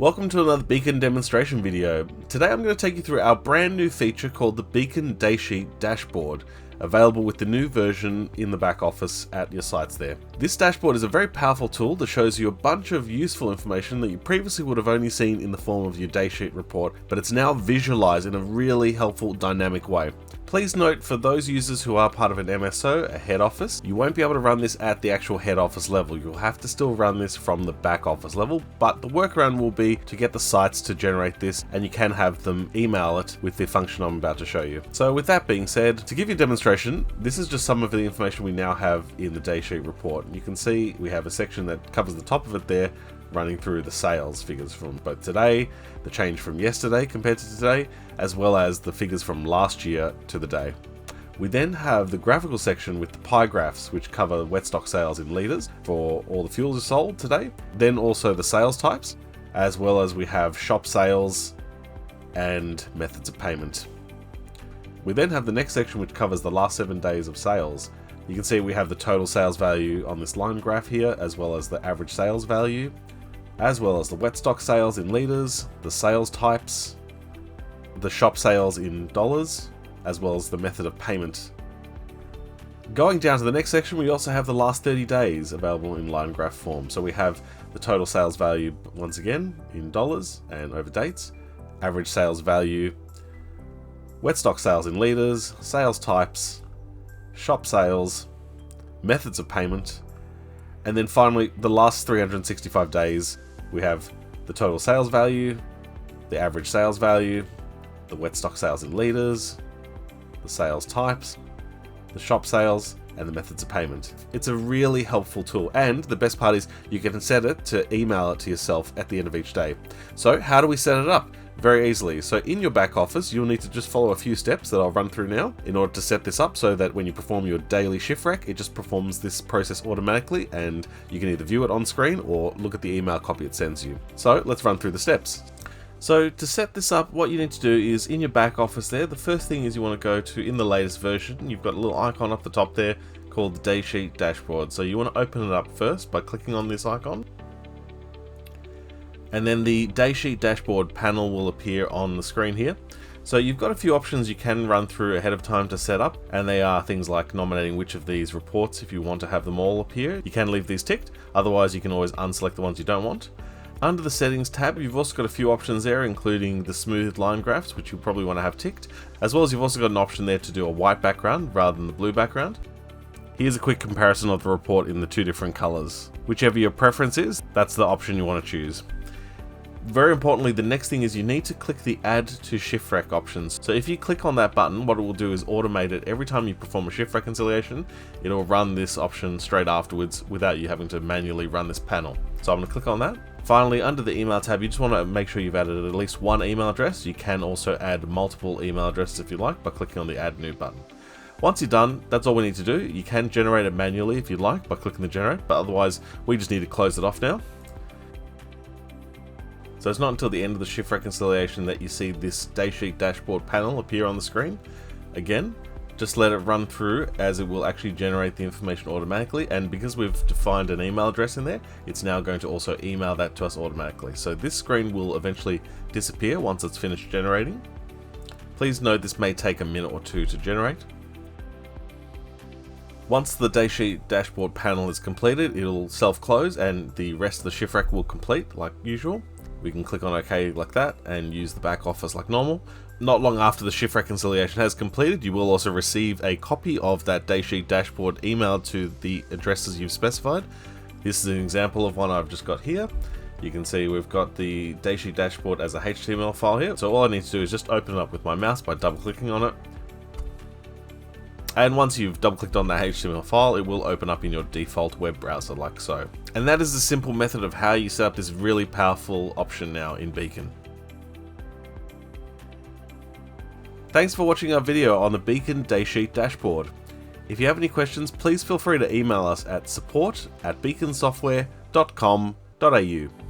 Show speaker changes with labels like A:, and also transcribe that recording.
A: Welcome to another Beacon demonstration video. Today I'm going to take you through our brand new feature called the Beacon Daysheet Dashboard, available with the new version in the back office at your sites there. This dashboard is a very powerful tool that shows you a bunch of useful information that you previously would have only seen in the form of your daysheet report, but it's now visualized in a really helpful dynamic way. Please note, for those users who are part of an MSO, a head office, you won't be able to run this at the actual head office level. You'll have to still run this from the back office level, but the workaround will be to get the sites to generate this, and you can have them email it with the function I'm about to show you. So with that being said, to give you a demonstration, this is just some of the information we now have in the daysheet report. You can see we have a section that covers the top of it there, running through the sales figures from both today, the change from yesterday compared to today, as well as the figures from last year to the day. We then have the graphical section with the pie graphs, which cover wet stock sales in litres for all the fuels sold today. Then also the sales types, as well as we have shop sales and methods of payment. We then have the next section which covers the last 7 days of sales. You can see we have the total sales value on this line graph here, as well as the average sales value, as well as the wet stock sales in litres, the sales types, the shop sales in dollars, as well as the method of payment. Going down to the next section, we also have the last 30 days available in line graph form. So we have the total sales value once again in dollars and over dates, average sales value, wet stock sales in litres, sales types, shop sales, methods of payment, and then finally the last 365 days we have the total sales value, the average sales value, the wet stock sales in litres, the sales types, the shop sales, and the methods of payment. It's a really helpful tool, and the best part is you can set it to email it to yourself at the end of each day. So how do we set it up? Very easily. So in your back office, you'll need to just follow a few steps that I'll run through now in order to set this up so that when you perform your daily shift rec, it just performs this process automatically, and you can either view it on screen or look at the email copy it sends you. So let's run through the steps. So to set this up, what you need to do is in your back office there, the first thing is you want to go to, in the latest version, you've got a little icon up the top there called the Daysheet Dashboard. So you want to open it up first by clicking on this icon. And then the Daysheet Dashboard panel will appear on the screen here. So you've got a few options you can run through ahead of time to set up, and they are things like nominating which of these reports if you want to have them all appear. You can leave these ticked, otherwise you can always unselect the ones you don't want. Under the settings tab, you've also got a few options there, including the smooth line graphs, which you probably want to have ticked, as well as you've also got an option there to do a white background rather than the blue background. Here's a quick comparison of the report in the two different colors. Whichever your preference is, that's the option you want to choose. Very importantly, the next thing is you need to click the Add to Shift Rec options. So if you click on that button, what it will do is automate it. Every time you perform a shift reconciliation, it'll run this option straight afterwards without you having to manually run this panel. So I'm going to click on that. Finally, under the email tab, you just want to make sure you've added at least one email address. You can also add multiple email addresses if you like by clicking on the Add New button. Once you're done, that's all we need to do. You can generate it manually if you'd like by clicking the Generate, but otherwise we just need to close it off now. So it's not until the end of the shift reconciliation that you see this Daysheet Dashboard panel appear on the screen. Again, just let it run through, as it will actually generate the information automatically, and because we've defined an email address in there, it's now going to also email that to us automatically. So this screen will eventually disappear once it's finished generating. Please note this may take a minute or two to generate. Once the Daysheet Dashboard panel is completed, it'll self-close and the rest of the shift rec will complete like usual. We can click on OK like that and use the back office like normal. Not long after the shift reconciliation has completed, you will also receive a copy of that Daysheet Dashboard emailed to the addresses you've specified. This is an example of one I've just got here. You can see we've got the Daysheet Dashboard as a HTML file here. So all I need to do is just open it up with my mouse by double clicking on it. And once you've double clicked on that HTML file, it will open up in your default web browser like so. And that is the simple method of how you set up this really powerful option now in Beacon. Thanks for watching our video on the Beacon Daysheet Dashboard. If you have any questions, please feel free to email us at support@beaconsoftware.com.au.